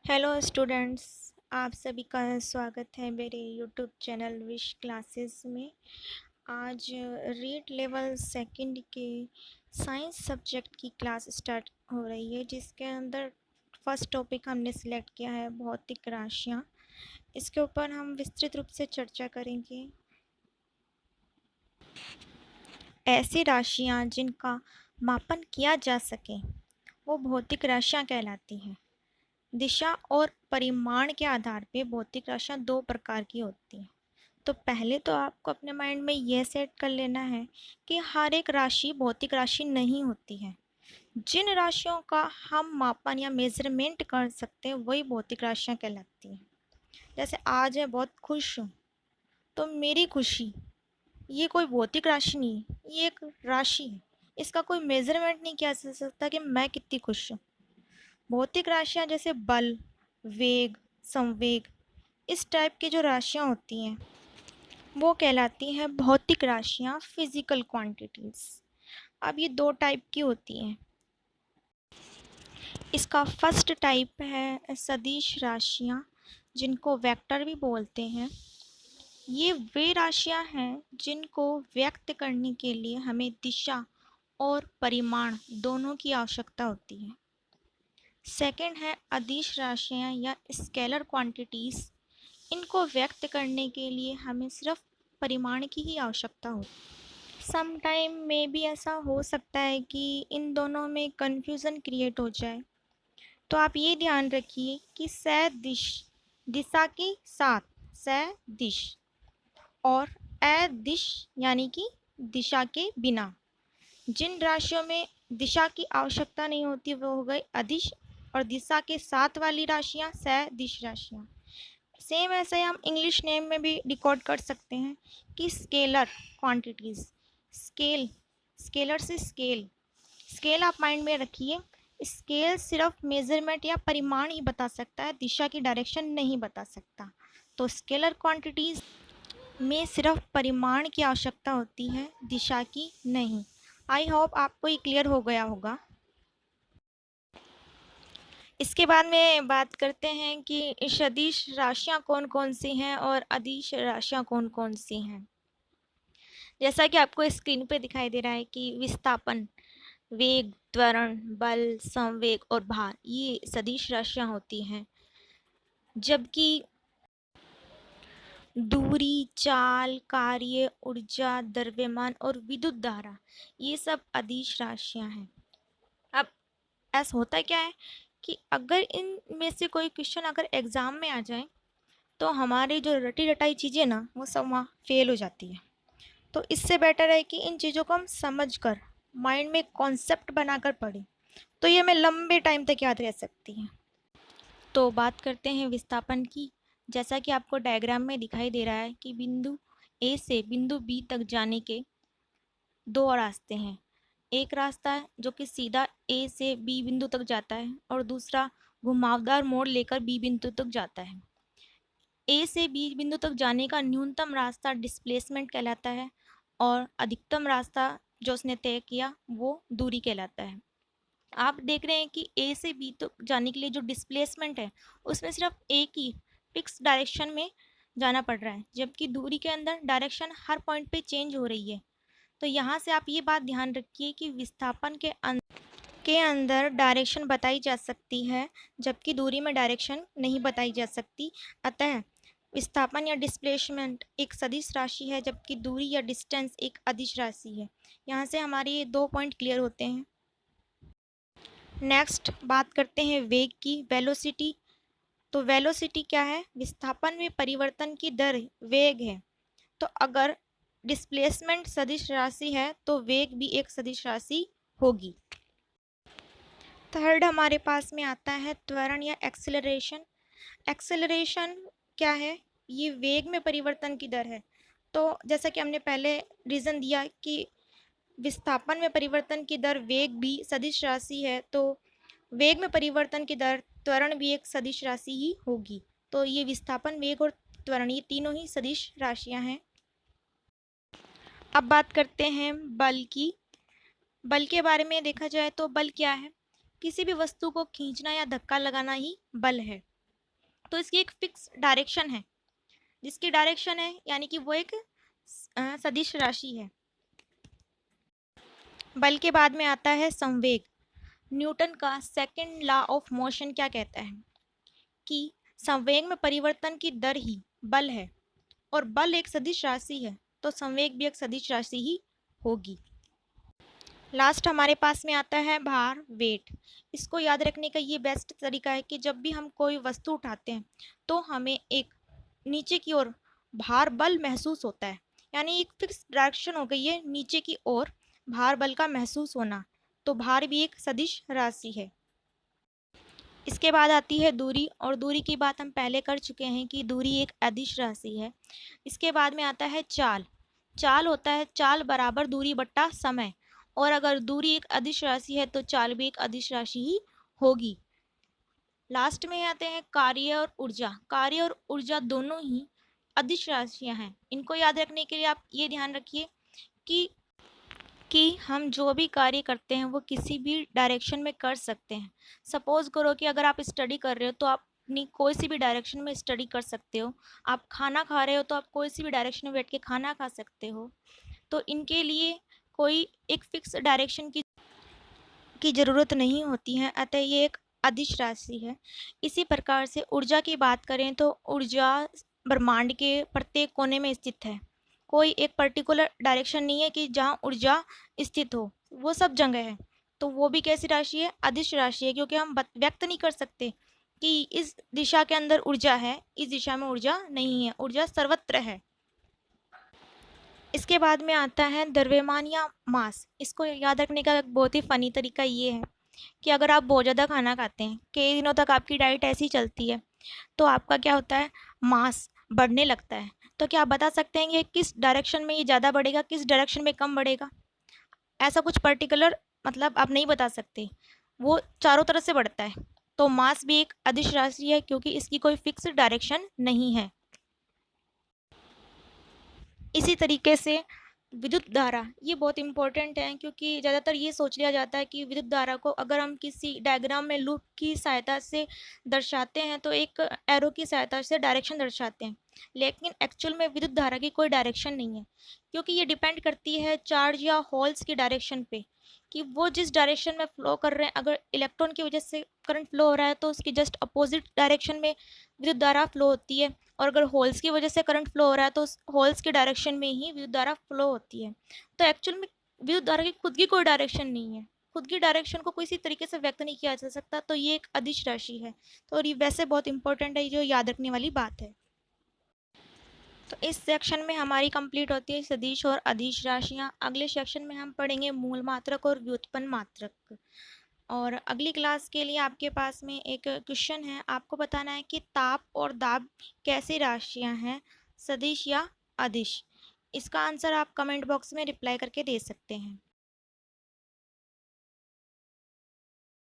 Hello students, आप सभी का स्वागत है मेरे यूट्यूब चैनल विश क्लासेस में। आज रीड लेवल सेकंड के साइंस सब्जेक्ट की क्लास स्टार्ट हो रही है, जिसके अंदर फर्स्ट टॉपिक हमने सिलेक्ट किया है भौतिक राशियाँ। इसके ऊपर हम विस्तृत रूप से चर्चा करेंगे। ऐसी राशियाँ जिनका मापन किया जा सके वो भौतिक राशियाँ कहलाती हैं। दिशा और परिमाण के आधार पे भौतिक राशियाँ दो प्रकार की होती हैं। तो पहले तो आपको अपने माइंड में यह सेट कर लेना है कि हर एक राशि भौतिक राशि नहीं होती है। जिन राशियों का हम मापन या मेजरमेंट कर सकते हैं वही भौतिक राशियाँ कहलाती हैं। जैसे आज मैं बहुत खुश हूँ, तो मेरी खुशी ये कोई भौतिक राशि नहीं है, ये एक राशि है। इसका कोई मेजरमेंट नहीं किया जा सकता कि मैं कितनी खुश हूँ। भौतिक राशियाँ जैसे बल, वेग, संवेग, इस टाइप की जो राशियाँ होती हैं वो कहलाती हैं भौतिक राशियाँ, फिजिकल क्वांटिटीज़। अब ये दो टाइप की होती हैं। इसका फर्स्ट टाइप है सदिश राशियाँ, जिनको वेक्टर भी बोलते हैं। ये वे राशियाँ हैं जिनको व्यक्त करने के लिए हमें दिशा और परिमाण दोनों की आवश्यकता होती है। सेकंड है अदिश राशियाँ या स्केलर क्वांटिटीज़। इनको व्यक्त करने के लिए हमें सिर्फ परिमाण की ही आवश्यकता होती है। सम टाइम में भी ऐसा हो सकता है कि इन दोनों में कन्फ्यूज़न क्रिएट हो जाए, तो आप ये ध्यान रखिए कि सदिश दिशा के साथ सदिश और अदिश यानी कि दिशा के बिना। जिन राशियों में दिशा की आवश्यकता नहीं होती वो हो गई अदिश, और दिशा के साथ वाली राशियाँ सदिश राशियाँ। सेम ऐसे ही हम इंग्लिश नेम में भी डिकोड कर सकते हैं कि स्केलर क्वांटिटीज़। स्केलर से स्केल आप माइंड में रखिए। स्केल सिर्फ मेजरमेंट या परिमाण ही बता सकता है, दिशा की डायरेक्शन नहीं बता सकता। तो स्केलर क्वांटिटीज़ में सिर्फ परिमाण की आवश्यकता होती है, दिशा की नहीं। आई होप आपको ये क्लियर हो गया होगा। इसके बाद में बात करते हैं कि सदिश राशियाँ कौन कौन सी हैं और अदिश राशियाँ कौन कौन सी हैं। जैसा कि आपको स्क्रीन पे दिखाई दे रहा है कि विस्थापन, वेग, त्वरण, बल, संवेग और भार ये सदिश राशियाँ होती हैं, जबकि दूरी, चाल, कार्य, ऊर्जा, द्रव्यमान और विद्युत धारा ये सब अदिश राशियाँ हैं। अब ऐसा होता क्या है कि अगर इनमें से कोई क्वेश्चन अगर एग्ज़ाम में आ जाए तो हमारी जो रटी रटाई चीज़ें ना वो सब वहाँ फेल हो जाती है। तो इससे बेटर है कि इन चीज़ों को हम समझ कर माइंड में कॉन्सेप्ट बनाकर पढ़ें, तो ये हमें लंबे टाइम तक याद रह सकती हैं। तो बात करते हैं विस्थापन की। जैसा कि आपको डायग्राम में दिखाई दे रहा है कि बिंदु ए से बिंदु बी तक जाने के दो रास्ते हैं। एक रास्ता है जो कि सीधा ए से बी बिंदु तक जाता है और दूसरा घुमावदार मोड़ लेकर बी बिंदु तक जाता है। ए से बी बिंदु तक जाने का न्यूनतम रास्ता डिस्प्लेसमेंट कहलाता है और अधिकतम रास्ता जो उसने तय किया वो दूरी कहलाता है। आप देख रहे हैं कि ए से बी तक जाने के लिए जो डिस्प्लेसमेंट है उसमें सिर्फ एक ही फिक्स डायरेक्शन में जाना पड़ रहा है, जबकि दूरी के अंदर डायरेक्शन हर पॉइंट पे चेंज हो रही है। तो यहाँ से आप ये बात ध्यान रखिए कि विस्थापन के अंदर डायरेक्शन बताई जा सकती है, जबकि दूरी में डायरेक्शन नहीं बताई जा सकती। अतः विस्थापन या डिस्प्लेसमेंट एक सदिश राशि है, जबकि दूरी या डिस्टेंस एक अदिश राशि है। यहाँ से हमारे ये दो पॉइंट क्लियर होते हैं। नेक्स्ट बात करते हैं वेग की, वेलोसिटी। तो वेलोसिटी क्या है? विस्थापन में परिवर्तन की दर वेग है। तो अगर डिस्प्लेसमेंट सदिश राशि है तो वेग भी एक सदिश राशि होगी। थर्ड हमारे पास में आता है त्वरण या एक्सेलरेशन। एक्सेलरेशन क्या है? ये वेग में परिवर्तन की दर है। तो जैसा कि हमने पहले रीज़न दिया कि विस्थापन में परिवर्तन की दर वेग भी सदिश राशि है, तो वेग में परिवर्तन की दर त्वरण भी एक सदिश राशि ही होगी। तो ये विस्थापन, वेग और त्वरण ये तीनों ही सदिश राशियां हैं। अब बात करते हैं बल की। बल के बारे में देखा जाए तो बल क्या है? किसी भी वस्तु को खींचना या धक्का लगाना ही बल है। तो इसकी एक फिक्स डायरेक्शन है, जिसकी डायरेक्शन है यानी कि वो एक सदिश राशि है। बल के बाद में आता है संवेग। न्यूटन का सेकंड लॉ ऑफ मोशन क्या कहता है कि संवेग में परिवर्तन की दर ही बल है, और बल एक सदिश राशि है तो संवेग भी एक सदिश राशि ही होगी। लास्ट हमारे पास में आता है भार, वेट। इसको याद रखने का ये बेस्ट तरीका है कि जब भी हम कोई वस्तु उठाते हैं तो हमें एक नीचे की ओर भार बल महसूस होता है, यानी एक फिक्स डायरेक्शन हो गई है नीचे की ओर भार बल का महसूस होना, तो भार भी एक सदिश राशि है। इसके बाद आती है दूरी, और दूरी की बात हम पहले कर चुके हैं कि दूरी एक अदिश राशि है। इसके बाद में आता है चाल। चाल होता है चाल बराबर दूरी बट्टा समय, और अगर दूरी एक अदिश राशि है तो चाल भी एक अदिश राशि ही होगी। लास्ट में आते हैं कार्य और ऊर्जा। कार्य और ऊर्जा दोनों ही अदिश राशियां हैं। इनको याद रखने के लिए आप ये ध्यान रखिए कि हम जो भी कार्य करते हैं वो किसी भी डायरेक्शन में कर सकते हैं। सपोज करो कि अगर आप स्टडी कर रहे हो तो आप अपनी कोई सी भी डायरेक्शन में स्टडी कर सकते हो। आप खाना खा रहे हो तो आप कोई सी भी डायरेक्शन में बैठ के खाना खा सकते हो। तो इनके लिए कोई एक फिक्स डायरेक्शन की ज़रूरत नहीं होती है, अतः ये एक अदिश राशि है। इसी प्रकार से ऊर्जा की बात करें तो ऊर्जा ब्रह्मांड के प्रत्येक कोने में स्थित है। कोई एक पर्टिकुलर डायरेक्शन नहीं है कि जहाँ ऊर्जा स्थित हो, वो सब जगह है। तो वो भी कैसी राशि है? अदिश राशि है, क्योंकि हम व्यक्त नहीं कर सकते कि इस दिशा के अंदर ऊर्जा है, इस दिशा में ऊर्जा नहीं है। ऊर्जा सर्वत्र है। इसके बाद में आता है द्रव्यमान या मास। इसको याद रखने का एक बहुत ही फ़नी तरीका ये है कि अगर आप बहुत ज़्यादा खाना खाते हैं, कई दिनों तक आपकी डाइट ऐसी चलती है, तो आपका क्या होता है, मास बढ़ने लगता है। तो क्या आप बता सकते हैं कि किस डायरेक्शन में ये ज़्यादा बढ़ेगा, किस डायरेक्शन में कम बढ़ेगा? ऐसा कुछ पर्टिकुलर मतलब आप नहीं बता सकते, वो चारों तरफ से बढ़ता है। तो मास भी एक अदिश राशि है, क्योंकि इसकी कोई फिक्स डायरेक्शन नहीं है। इसी तरीके से विद्युत धारा, ये बहुत इंपॉर्टेंट है, क्योंकि ज़्यादातर ये सोच लिया जाता है कि विद्युत धारा को अगर हम किसी डायग्राम में लूप की सहायता से दर्शाते हैं तो एक एरो की सहायता से डायरेक्शन दर्शाते हैं, लेकिन एक्चुअल में विद्युत धारा की कोई डायरेक्शन नहीं है, क्योंकि ये डिपेंड करती है चार्ज या होल्स की डायरेक्शन पे, कि वो जिस डायरेक्शन में फ्लो कर रहे हैं। अगर इलेक्ट्रॉन की वजह से करंट फ्लो हो रहा है तो उसकी जस्ट अपोजिट डायरेक्शन में विद्युत धारा फ्लो होती है, और अगर होल्स की वजह से करंट फ्लो हो रहा है तो उस होल्स की डायरेक्शन में ही विद्युत धारा फ्लो होती है। तो एक्चुअल में विद्युत धारा की खुद की कोई डायरेक्शन नहीं है। खुद की डायरेक्शन को किसी तरीके से व्यक्त नहीं किया जा सकता, तो ये एक अदिश राशि है। तो और ये वैसे बहुत इंपॉर्टेंट है, जो याद रखने वाली बात है। तो इस सेक्शन में हमारी कंप्लीट होती है सदिश और अदिश राशियाँ। अगले सेक्शन में हम पढ़ेंगे मूल मात्रक और व्युत्पन्न मात्रक। और अगली क्लास के लिए आपके पास में एक क्वेश्चन है, आपको बताना है कि ताप और दाब कैसी राशियाँ हैं, सदिश या अदिश। इसका आंसर आप कमेंट बॉक्स में रिप्लाई करके दे सकते हैं।